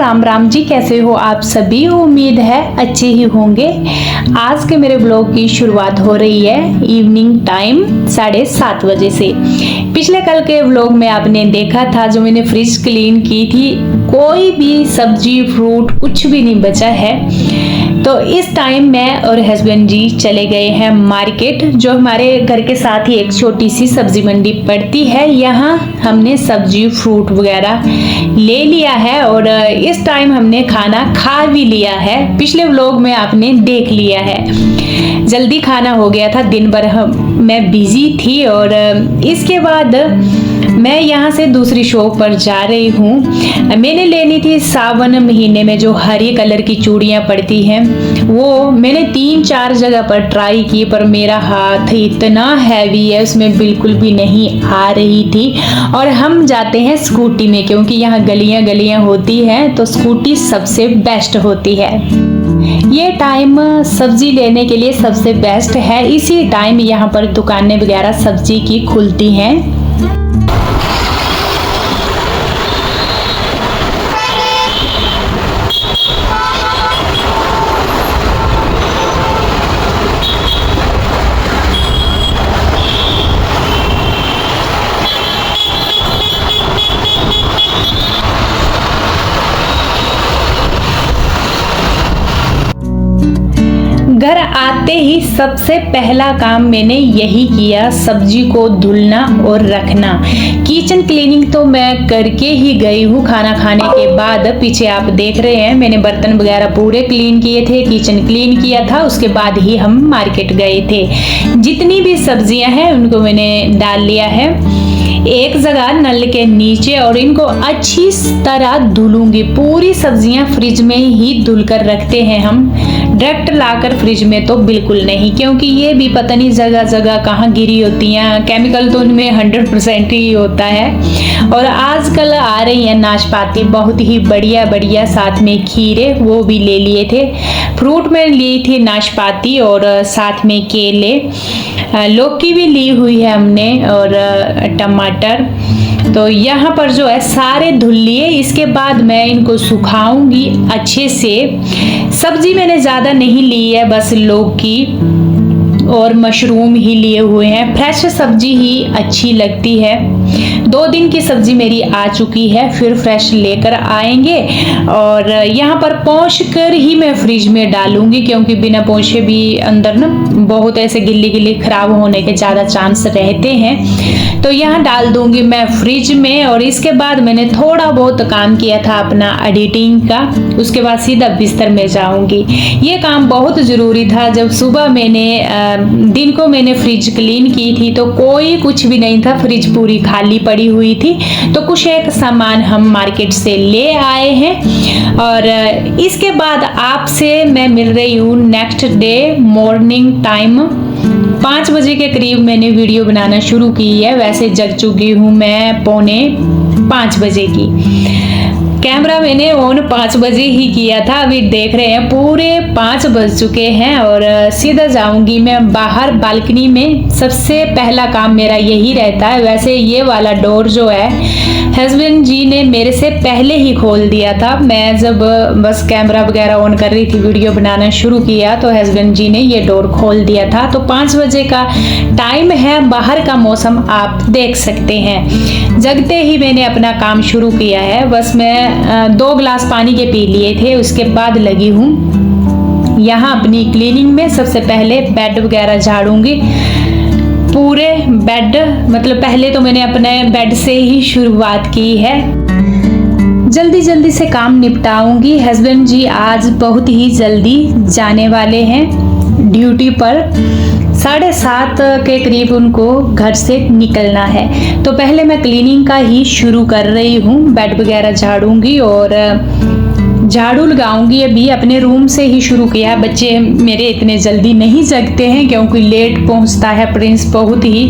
राम राम जी, कैसे हो आप सभी। उम्मीद है अच्छे ही होंगे। आज के मेरे ब्लॉग की शुरुआत हो रही है इवनिंग टाइम 7:30 बजे से। पिछले कल के ब्लॉग में आपने देखा था जो मैंने फ्रिज क्लीन की थी, कोई भी सब्जी फ्रूट कुछ भी नहीं बचा है। तो इस टाइम मैं और हस्बैंड जी चले गए हैं मार्केट, जो हमारे घर के साथ ही एक छोटी सी सब्जी मंडी पड़ती है। यहाँ हमने सब्जी फ्रूट वगैरह ले लिया है और इस टाइम हमने खाना खा भी लिया है। पिछले व्लॉग में आपने देख लिया है, जल्दी खाना हो गया था। दिन भर मैं बिजी थी और इसके बाद मैं यहाँ से दूसरी शॉप पर जा रही हूँ। मैंने लेनी थी सावन महीने में जो हरी कलर की चूड़ियाँ पड़ती हैं, वो मैंने 3-4 जगह पर ट्राई की, पर मेरा हाथ इतना हैवी है उसमें बिल्कुल भी नहीं आ रही थी। और हम जाते हैं स्कूटी में, क्योंकि यहाँ गलियाँ गलियाँ होती हैं तो स्कूटी सबसे बेस्ट होती है। ये टाइम सब्जी लेने के लिए सबसे बेस्ट है। इसी टाइम यहाँ पर दुकानें वगैरह सब्जी की खुलती हैं। घर आते ही सबसे पहला काम मैंने यही किया, सब्जी को धुलना और रखना। किचन क्लीनिंग तो मैं करके ही गई हूँ खाना खाने के बाद। पीछे आप देख रहे हैं मैंने बर्तन वगैरह पूरे क्लीन किए थे, किचन क्लीन किया था, उसके बाद ही हम मार्केट गए थे। जितनी भी सब्जियां हैं उनको मैंने डाल लिया है एक जगह नल के नीचे और इनको अच्छी तरह धुलूंगी। पूरी सब्जियां फ्रिज में ही धुल कर रखते हैं हम, डायरेक्ट लाकर फ्रिज में तो बिल्कुल नहीं, क्योंकि ये भी पता नहीं जगह जगह कहाँ गिरी होती हैं। केमिकल तो उनमें 100% ही होता है। और आजकल आ रही है नाशपाती बहुत ही बढ़िया बढ़िया, साथ में खीरे वो भी ले लिए थे। फ्रूट में ली थी नाशपाती और साथ में केले, लौकी भी ली हुई है हमने और टमाटर। तो यहाँ पर जो है सारे धुल लिए। इसके बाद मैं इनको सुखाऊंगी अच्छे से। सब्जी मैंने ज़्यादा नहीं ली है, बस लौकी और मशरूम ही लिए हुए हैं। फ्रेश सब्जी ही अच्छी लगती है। 2 दिन की सब्जी मेरी आ चुकी है, फिर फ्रेश लेकर आएंगे। और यहाँ पर पोंछ कर ही मैं फ्रिज में डालूंगी, क्योंकि बिना पोंछे भी अंदर ना बहुत ऐसे गिल्ली गिल्ली खराब होने के ज़्यादा चांस रहते हैं। तो यहाँ डाल दूंगी मैं फ्रिज में। और इसके बाद मैंने थोड़ा बहुत काम किया था अपना एडिटिंग का, उसके बाद सीधा बिस्तर में जाऊंगी। ये काम बहुत ज़रूरी था। जब सुबह मैंने दिन को मैंने फ्रिज क्लीन की थी तो कोई कुछ भी नहीं था, फ्रिज पूरी खाली पड़ी हुई थी। तो कुछ एक सामान हम मार्केट से ले आए हैं। और इसके बाद आपसे मैं मिल रही हूँ नेक्स्ट डे मॉर्निंग टाइम 5 बजे के करीब मैंने वीडियो बनाना शुरू की है। वैसे जग चुकी हूँ मैं 4:45 बजे की। कैमरा मैंने ऑन 5 बजे ही किया था। अभी देख रहे हैं पूरे 5 बज चुके हैं और सीधा जाऊंगी मैं बाहर बालकनी में। सबसे पहला काम मेरा यही रहता है। वैसे ये वाला डोर जो है हस्बैंड जी ने मेरे से पहले ही खोल दिया था। मैं जब बस कैमरा वगैरह ऑन कर रही थी, वीडियो बनाना शुरू किया, तो हस्बैंड जी ने ये डोर खोल दिया था। तो 5 बजे का टाइम है, बाहर का मौसम आप देख सकते हैं। जगते ही मैंने अपना काम शुरू किया है। बस मैं 2 गिलास पानी के पी लिए थे, उसके बाद लगी हूँ यहाँ अपनी क्लीनिंग में। सबसे पहले बेड वगैरह झाड़ूंगी, पूरे बेड, मतलब पहले तो मैंने अपने बेड से ही शुरुआत की है। जल्दी जल्दी से काम निपटाऊंगी। हस्बैंड जी आज बहुत ही जल्दी जाने वाले हैं ड्यूटी पर। 7:30 के करीब उनको घर से निकलना है। तो पहले मैं क्लीनिंग का ही शुरू कर रही हूँ। बेड वगैरह झाड़ूंगी और झाड़ू लगाऊंगी। अभी अपने रूम से ही शुरू किया है। बच्चे मेरे इतने जल्दी नहीं जगते हैं, क्योंकि लेट पहुंचता है प्रिंस बहुत ही।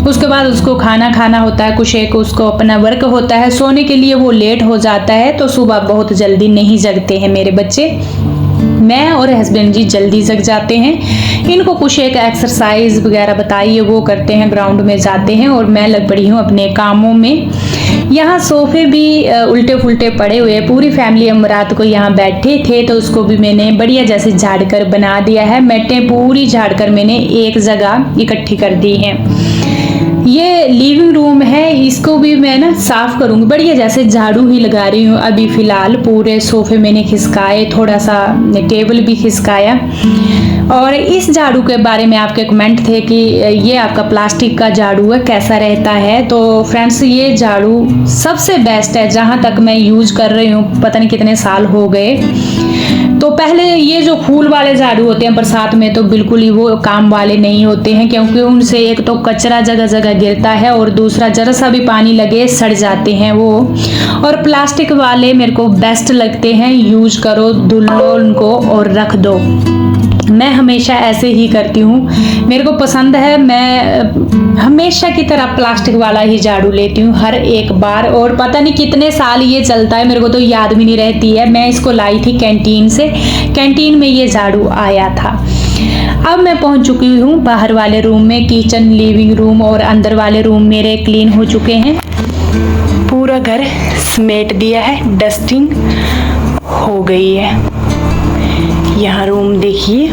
उसके बाद उसको खाना खाना होता है, कुछ एक उसको अपना वर्क होता है, सोने के लिए वो लेट हो जाता है। तो सुबह बहुत जल्दी नहीं जगते हैं मेरे बच्चे। मैं और हस्बैंड जी जल्दी जग जाते हैं। इनको कुछ एक एक्सरसाइज वगैरह बताइए, वो करते हैं, ग्राउंड में जाते हैं और मैं लग पड़ी हूँ अपने कामों में। यहाँ सोफे भी उल्टे फुल्टे पड़े हुए हैं। पूरी फैमिली हम रात को यहाँ बैठे थे तो उसको भी मैंने बढ़िया जैसे झाड़ कर बना दिया है। मैटें पूरी झाड़ कर मैंने एक जगह इकट्ठी कर दी हैं। ये लिविंग रूम है, इसको भी मैं ना साफ करूंगी, बढ़िया जैसे झाड़ू ही लगा रही हूँ अभी फिलहाल। पूरे सोफे मैंने खिसकाए, थोड़ा सा टेबल भी खिसकाया। और इस झाड़ू के बारे में आपके कमेंट थे कि ये आपका प्लास्टिक का झाड़ू है, कैसा रहता है। तो फ्रेंड्स, ये झाड़ू सबसे बेस्ट है, जहाँ तक मैं यूज कर रही हूँ, पता नहीं कितने साल हो गए। तो पहले ये जो फूल वाले झाड़ू होते हैं बरसात में तो बिल्कुल ही वो काम वाले नहीं होते हैं, क्योंकि उनसे एक तो कचरा जगह जगह गिरता है और दूसरा जरा सा भी पानी लगे सड़ जाते हैं वो। और प्लास्टिक वाले मेरे को बेस्ट लगते हैं, यूज करो, धुल लो उनको और रख दो। मैं हमेशा ऐसे ही करती हूँ, मेरे को पसंद है। मैं हमेशा की तरह प्लास्टिक वाला ही झाड़ू लेती हूँ हर एक बार, और पता नहीं कितने साल ये चलता है, मेरे को तो याद भी नहीं रहती है। मैं इसको लाई थी कैंटीन से, कैंटीन में ये झाड़ू आया था। अब मैं पहुंच चुकी हूँ बाहर वाले रूम में। किचन, लिविंग रूम और अंदर वाले रूम मेरे क्लीन हो चुके हैं। पूरा घर समेट दिया है, डस्टिंग हो गई है। यहाँ रूम देखिए,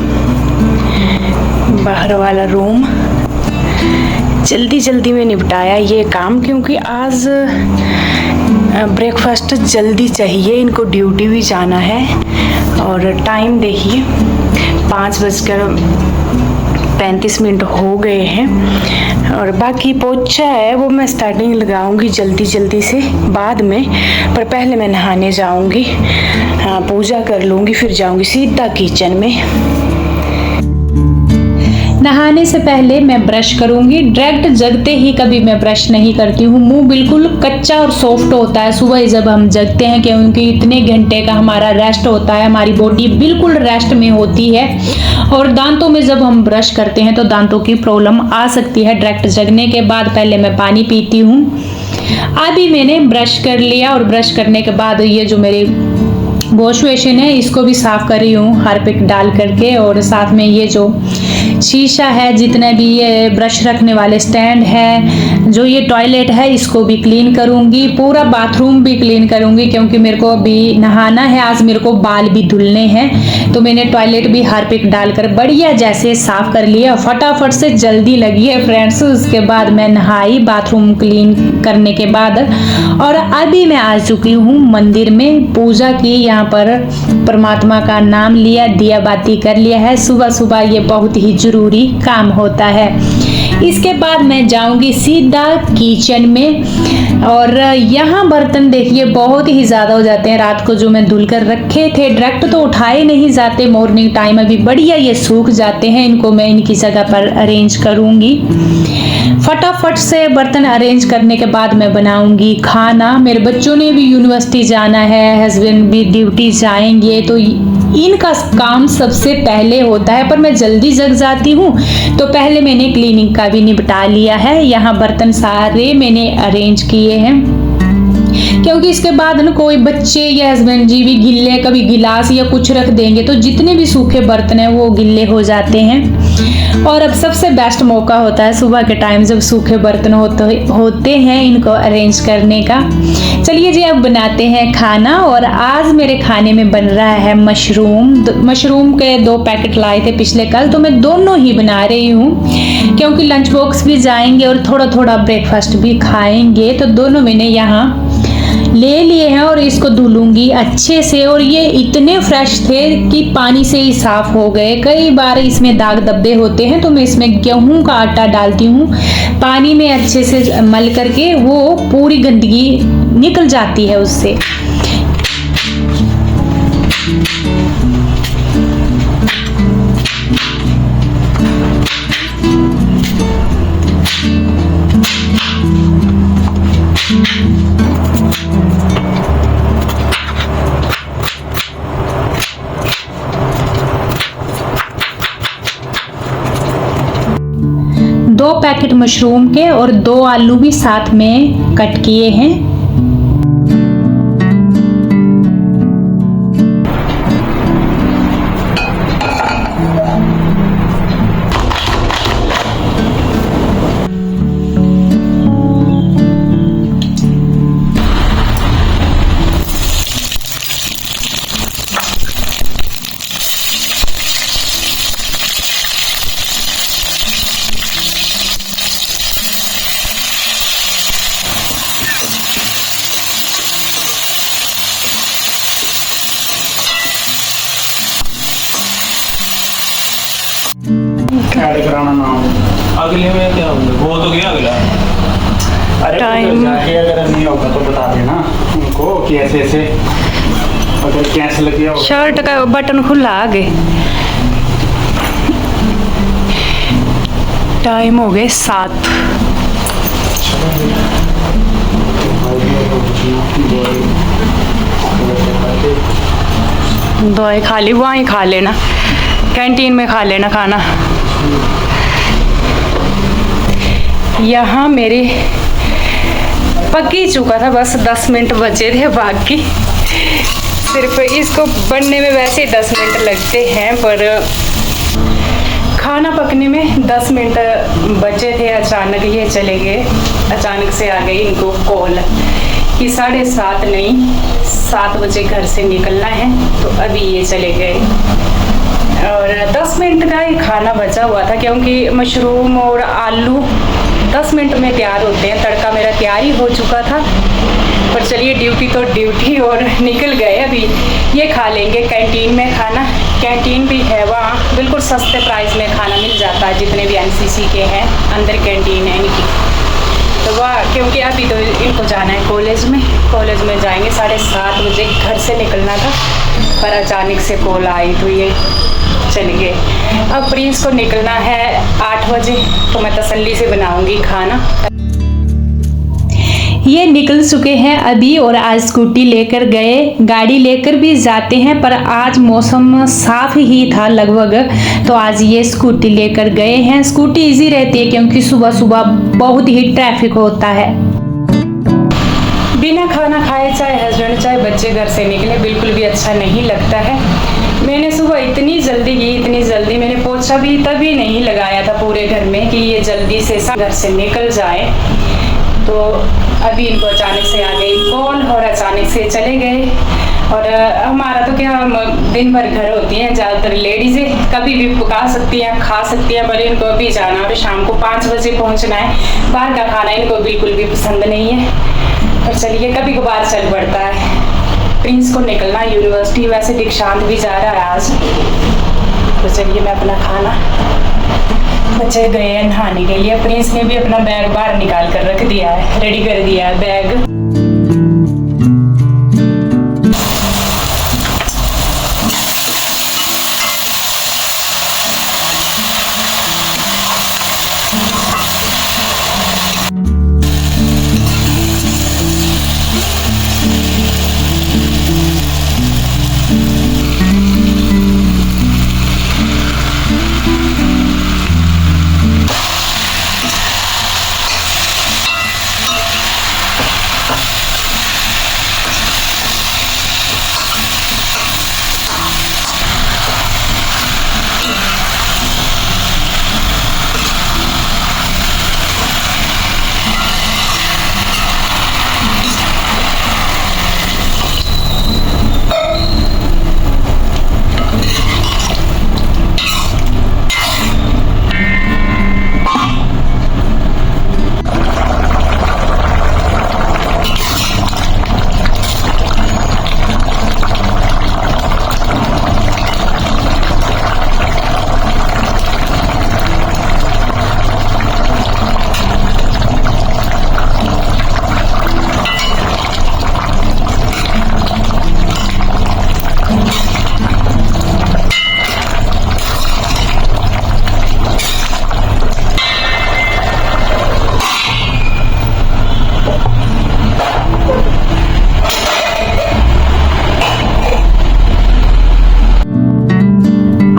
बाहर वाला रूम। जल्दी जल्दी में निपटाया ये काम, क्योंकि आज ब्रेकफास्ट जल्दी चाहिए, इनको ड्यूटी भी जाना है। और टाइम देखिए 5:35 हो गए हैं। और बाकी पोछा है वो मैं स्टार्टिंग लगाऊंगी जल्दी जल्दी से बाद में, पर पहले मैं नहाने जाऊंगी, पूजा कर लूंगी, फिर जाऊंगी सीधा किचन में। नहाने से पहले मैं ब्रश करूंगी। डायरेक्ट जगते ही कभी मैं ब्रश नहीं करती हूँ, मुंह बिल्कुल कच्चा और सॉफ्ट होता है सुबह जब हम जगते हैं, क्योंकि इतने घंटे का हमारा रेस्ट होता है, हमारी बॉडी बिल्कुल रेस्ट में होती है। और दांतों में जब हम ब्रश करते हैं तो दांतों की प्रॉब्लम आ सकती है डायरेक्ट जगने के बाद। पहले मैं पानी पीती हूँ। अभी मैंने ब्रश कर लिया और ब्रश करने के बाद ये जो मेरे वॉश बेसिन है इसको भी साफ कर रही हूँ हार्पिक डाल करके। और साथ में ये जो शीशा है, जितने भी ये ब्रश रखने वाले स्टैंड है, जो ये टॉयलेट है, इसको भी क्लीन करूँगी। पूरा बाथरूम भी क्लीन करूँगी, क्योंकि मेरे को अभी नहाना है, आज मेरे को बाल भी धुलने हैं। तो मैंने टॉयलेट भी हार्पिक डालकर बढ़िया जैसे साफ कर लिया, फटाफट से, जल्दी लगी है फ्रेंड्स। उसके बाद मैं नहाई बाथरूम क्लीन करने के बाद, और अभी मैं आ चुकी हूँ मंदिर में। पूजा की, यहाँ पर परमात्मा का नाम लिया, दिया बाती कर लिया है। सुबह सुबह ये बहुत ही जरूरी काम होता है। इसके बाद मैं जाऊंगी सीधा किचन में। और यहाँ बर्तन देखिए बहुत ही ज़्यादा हो जाते हैं, रात को जो मैं धुल कर रखे थे, डायरेक्ट तो उठाए नहीं जाते मॉर्निंग टाइम, अभी बढ़िया ये सूख जाते हैं। इनको मैं इनकी जगह पर अरेंज करूँगी। फटाफट से बर्तन अरेंज करने के बाद मैं बनाऊंगी खाना। मेरे बच्चों ने भी यूनिवर्सिटी जाना है, हस्बैंड भी ड्यूटी जाएंगे, तो इनका काम सबसे पहले होता है। पर मैं जल्दी जग जाती हूँ, तो पहले मैंने क्लीनिंग का भी निपटा लिया है। यहाँ बर्तन सारे मैंने अरेंज किए हैं, क्योंकि इसके बाद ना कोई बच्चे या हस्बैंड जी भी गिल्ले, कभी गिलास या कुछ रख देंगे, तो जितने भी सूखे बर्तन हैं वो गिल्ले हो जाते हैं। और अब सबसे बेस्ट मौका होता है सुबह के टाइम, जब सूखे बर्तन होते हैं इनको अरेंज करने का। चलिए जी, अब बनाते हैं खाना। और आज मेरे खाने में बन रहा है मशरूम। मशरूम के 2 पैकेट लाए थे पिछले कल, तो मैं दोनों ही बना रही हूँ, क्योंकि लंच बॉक्स भी जाएंगे और थोड़ा थोड़ा ब्रेकफास्ट भी खाएंगे। तो दोनों मैंने यहाँ ले लिए हैं और इसको धुलूंगी अच्छे से। और ये इतने फ्रेश थे कि पानी से ही साफ हो गए। कई बार इसमें दाग धब्बे होते हैं, तो मैं इसमें गेहूं का आटा डालती हूँ, पानी में अच्छे से मल करके वो पूरी गंदगी निकल जाती है उससे। दो पैकेट मशरूम के और 2 आलू भी साथ में कट किए हैं। अगले में क्या होगा, वो तो गया अगला। अरे टाइम जाके अगर नहीं होगा तो बता देना उनको कि ऐसे ऐसे अगर कैंसिल किया होगा। शर्ट का बटन खुला आगे। टाइम हो गए 7। दवाई खा ली, वहीं खा लेना, कैंटीन में खा लेना खाना। यहाँ मेरे पक ही चुका था, बस 10 मिनट बचे थे बाकी। सिर्फ इसको बनने में वैसे 10 मिनट लगते हैं, पर खाना पकने में 10 मिनट बचे थे। अचानक ये चले गए, अचानक से आ गई इनको कॉल कि 7:30 नहीं 7 बजे घर से निकलना है, तो अभी ये चले गए। और 10 मिनट का ही खाना बचा हुआ था, क्योंकि मशरूम और आलू 10 मिनट में तैयार होते हैं। तड़का मेरा तैयार ही हो चुका था, पर चलिए ड्यूटी तो ड्यूटी, और निकल गए। अभी ये खा लेंगे कैंटीन में खाना। कैंटीन भी है वहाँ, बिल्कुल सस्ते प्राइस में खाना मिल जाता है। जितने भी एनसीसी के हैं अंदर कैंटीन है इनकी, तो वह क्योंकि अभी तो इनको जाना है कॉलेज में जाएंगे। 7:30 बजे घर से निकलना था, पर अचानक से कॉल आई तो ये चले गए। अब प्रिंस को निकलना है 8 बजे, तो मैं तसल्ली से बनाऊंगी खाना। ये निकल चुके हैं अभी, और आज स्कूटी लेकर गए। गाड़ी लेकर भी जाते हैं, पर आज मौसम साफ ही था लगभग, तो आज ये स्कूटी लेकर गए हैं। स्कूटी इजी रहती है, क्योंकि सुबह सुबह बहुत ही ट्रैफिक होता है। बिना खाना खाए चाहे हस्बैंड चाहे बच्चे घर से निकले, बिल्कुल भी अच्छा नहीं लगता है। मैंने सुबह इतनी जल्दी की, इतनी जल्दी, मैंने पोछा भी तभी नहीं लगाया था पूरे घर में कि ये जल्दी से घर से निकल जाए। तो अभी इनको अचानक से आ गई कॉल और अचानक से चले गए। और हमारा तो क्या, हम दिन भर घर होती हैं ज़्यादातर लेडीज़ें, कभी भी पका सकती हैं, खा सकती हैं, पर इनको अभी जाना और शाम को 5 बजे पहुंचना है। बाहर का खाना इनको बिल्कुल भी पसंद नहीं है, पर चलिए कभी कभार चल पड़ता है। प्रिंस को निकलना यूनिवर्सिटी, वैसे दीक्षांत भी जा रहा है आज, तो चलिए मैं अपना खाना, बच्चे गए हैं नहाने के लिए। प्रिंस ने भी अपना बैग बाहर निकाल कर रख दिया है, रेडी कर दिया है बैग।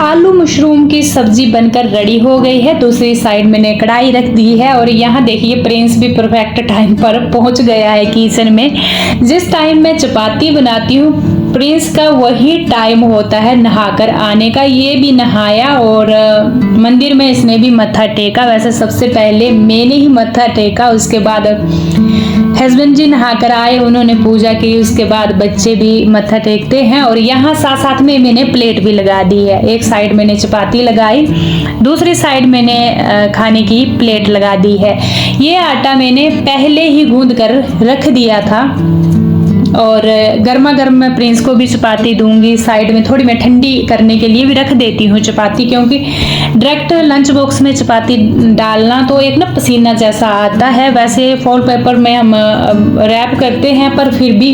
आलू मशरूम की सब्जी बनकर रेडी हो गई है। दूसरी साइड मैंने कढ़ाई रख दी है, और यहाँ देखिए प्रिंस भी परफेक्ट टाइम पर पहुँच गया है किचन में। जिस टाइम मैं चपाती बनाती हूँ, प्रिंस का वही टाइम होता है नहाकर आने का। ये भी नहाया और मंदिर में इसने भी मत्था टेका। वैसे सबसे पहले मैंने ही मत्था टेका, उसके बाद हस्बैंड जी नहाकर आए, उन्होंने पूजा की, उसके बाद बच्चे भी मत्था टेकते हैं। और यहाँ साथ साथ में मैंने प्लेट भी लगा दी है। एक साइड मैंने चपाती लगाई, दूसरी साइड मैंने खाने की प्लेट लगा दी है। ये आटा मैंने पहले ही गूंद कर रख दिया था, और गर्मा गर्म मैं प्रिंस को भी चपाती दूंगी। साइड में थोड़ी मैं ठंडी करने के लिए भी रख देती हूँ चपाती, क्योंकि डायरेक्ट लंच बॉक्स में चपाती डालना तो एक ना पसीना जैसा आता है। वैसे फॉल पेपर में हम रैप करते हैं, पर फिर भी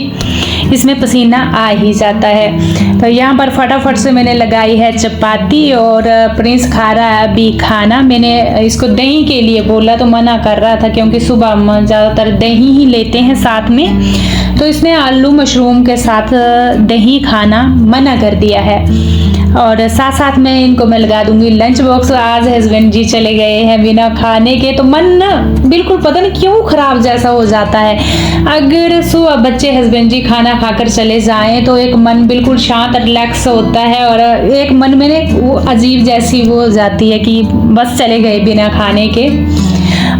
इसमें पसीना आ ही जाता है। तो यहाँ पर फटाफट से मैंने लगाई है चपाती और प्रिंस खा रहा है अभी खाना। मैंने इसको दही के लिए बोला तो मना कर रहा था, क्योंकि सुबह हम ज़्यादातर दही ही लेते हैं साथ में, तो इसने आलू मशरूम के साथ दही खाना मना कर दिया है। और साथ साथ में इनको मैं लगा दूंगी लंच बॉक्स। आज हस्बैंड जी चले गए हैं बिना खाने के, तो मन ना बिल्कुल पता नहीं क्यों खराब जैसा हो जाता है। अगर सुबह बच्चे हस्बैंड जी खाना खाकर चले जाएं तो एक मन बिल्कुल शांत रिलैक्स होता है, और एक मन में वो अजीब जैसी वो हो जाती है कि बस चले गए बिना खाने के।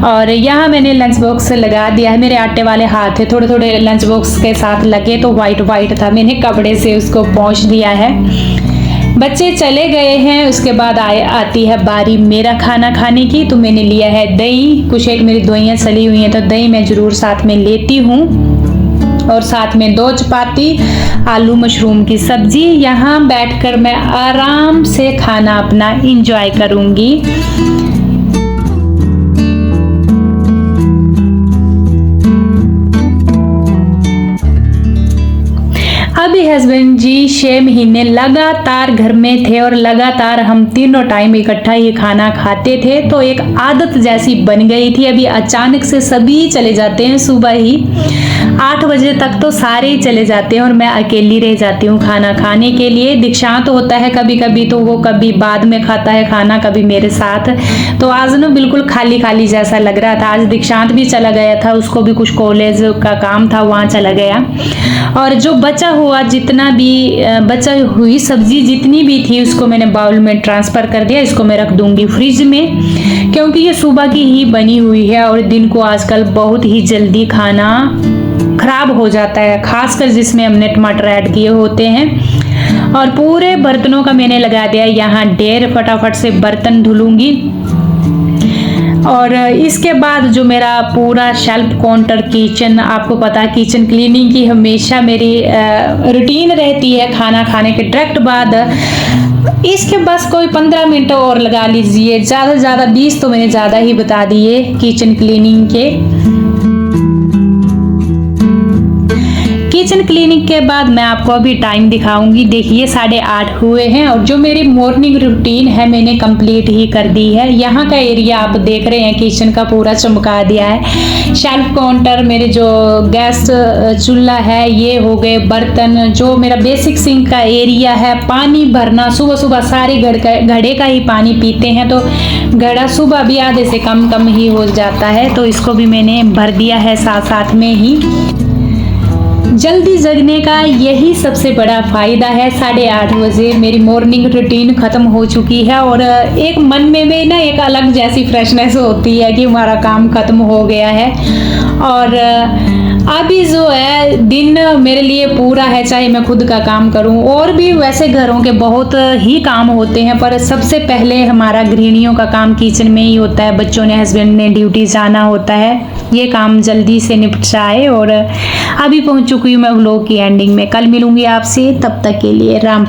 और यहाँ मैंने लंच बॉक्स लगा दिया है। मेरे आटे वाले हाथ थे, थोड़े थोड़े लंच बॉक्स के साथ लगे तो वाइट वाइट था, मैंने कपड़े से उसको पोंछ दिया है। बच्चे चले गए हैं, उसके बाद आती है बारी मेरा खाना खाने की। तो मैंने लिया है दही, कुछ एक मेरी दवाइयाँ चली हुई हैं तो दही मैं ज़रूर साथ में लेती हूँ, और साथ में 2 चपाती, आलू मशरूम की सब्जी। यहाँ बैठकर मैं आराम से खाना अपना इंजॉय करूँगी। अभी हस्बैंड जी 6 महीने लगातार घर में थे और लगातार हम तीनों टाइम इकट्ठा ही खाना खाते थे, तो एक आदत जैसी बन गई थी। अभी अचानक से सभी चले जाते हैं, सुबह ही 8 बजे तक तो सारे ही चले जाते हैं और मैं अकेली रह जाती हूँ खाना खाने के लिए। दीक्षांत होता है कभी कभी, तो वो कभी बाद में खाता है खाना, कभी मेरे साथ। तो आज ना बिल्कुल खाली खाली जैसा लग रहा था। आज दीक्षांत भी चला गया था, उसको भी कुछ कॉलेज का काम था, वहाँ चला गया। और जो बचा हुआ जितना भी बचा हुई सब्जी जितनी भी थी उसको मैंने बाउल में ट्रांसफ़र कर दिया। इसको मैं रख दूंगी फ्रिज में, क्योंकि ये सुबह की ही बनी हुई है और दिन को आजकल बहुत ही जल्दी खाना खराब हो जाता है, खासकर जिसमें हमने टमाटर ऐड किए होते हैं। और पूरे बर्तनों का मैंने लगा दिया यहाँ ढेर, फटाफट से बर्तन धुलूंगी। और इसके बाद जो मेरा पूरा शेल्फ काउंटर किचन, आपको पता है किचन क्लीनिंग की हमेशा मेरी रूटीन रहती है खाना खाने के डायरेक्ट बाद। इसके बस कोई 15 मिनट और लगा लीजिए, ज़्यादा से ज़्यादा 20 तो मैंने ज़्यादा ही बता दिए किचन क्लीनिंग के। किचन क्लीनिंग के बाद मैं आपको अभी टाइम दिखाऊंगी। देखिए 8:30 हुए हैं और जो मेरी मॉर्निंग रूटीन है मैंने कंप्लीट ही कर दी है। यहाँ का एरिया आप देख रहे हैं, किचन का पूरा चमका दिया है। शेल्फ काउंटर, मेरे जो गैस चूल्हा है, ये हो गए बर्तन, जो मेरा बेसिक सिंक का एरिया है, पानी भरना। सुबह सुबह सारे घड़े का ही पानी पीते हैं, तो घड़ा सुबह भी आधे से कम ही हो जाता है, तो इसको भी मैंने भर दिया है साथ साथ में ही। जल्दी जगने का यही सबसे बड़ा फ़ायदा है। 8:30 बजे मेरी मॉर्निंग रूटीन ख़त्म हो चुकी है और एक मन में भी ना एक अलग जैसी फ्रेशनेस होती है कि हमारा काम ख़त्म हो गया है। और अभी जो है दिन मेरे लिए पूरा है, चाहे मैं खुद का काम करूं, और भी वैसे घरों के बहुत ही काम होते हैं, पर सबसे पहले हमारा गृहिणियों का काम किचन में ही होता है। बच्चों ने, हस्बैंड ने ड्यूटी जाना होता है, ये काम जल्दी से निपट जाए। और अभी पहुंच चुकी हूँ मैं व्लॉग की एंडिंग में। कल मिलूंगी आपसे, तब तक के लिए राम।